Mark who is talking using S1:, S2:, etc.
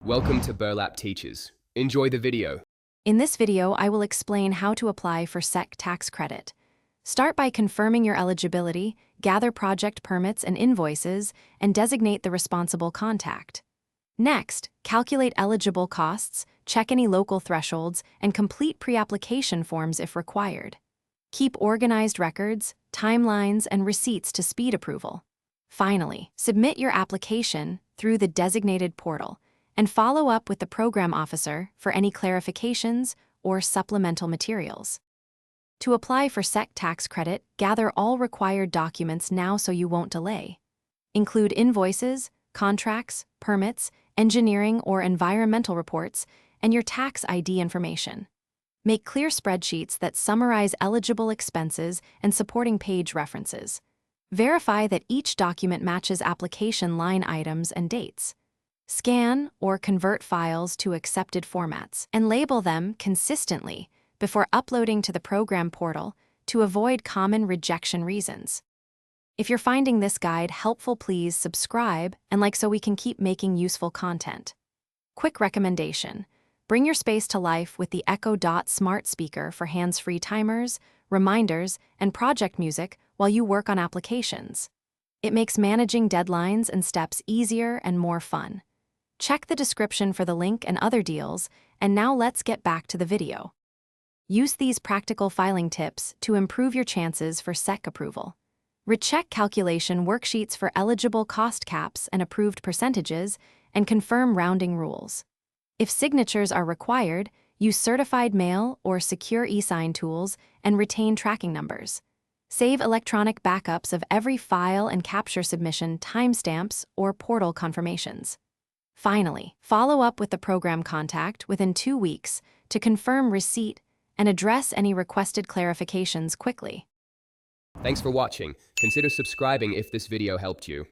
S1: Welcome to Burlap Teachers. Enjoy the video.
S2: In this video, I will explain how to apply for SETC tax credit. Start by confirming your eligibility, gather project permits and invoices, and designate the responsible contact. Next, calculate eligible costs, check any local thresholds, and complete pre-application forms if required. Keep organized records, timelines, and receipts to speed approval. Finally, submit your application through the designated portal and follow up with the program officer for any clarifications or supplemental materials. To apply for SETC tax credit, gather all required documents now so you won't delay. Include invoices, contracts, permits, engineering or environmental reports, and your tax ID information. Make clear spreadsheets that summarize eligible expenses and supporting page references. Verify that each document matches application line items and dates. Scan or convert files to accepted formats and label them consistently before uploading to the program portal to avoid common rejection reasons. If you're finding this guide helpful, please subscribe and like so we can keep making useful content. Quick recommendation: bring your space to life with the Echo Dot smart speaker for hands-free timers, reminders, and project music while you work on applications. It makes managing deadlines and steps easier and more fun. Check the description for the link and other deals, and now let's get back to the video. Use these practical filing tips to improve your chances for SETC approval. Recheck calculation worksheets for eligible cost caps and approved percentages, and confirm rounding rules. If signatures are required, use certified mail or secure e-sign tools and retain tracking numbers. Save electronic backups of every file and capture submission timestamps or portal confirmations. Finally, follow up with the program contact within 2 weeks to confirm receipt and address any requested clarifications quickly.
S1: Thanks for watching. Consider subscribing if this video helped you.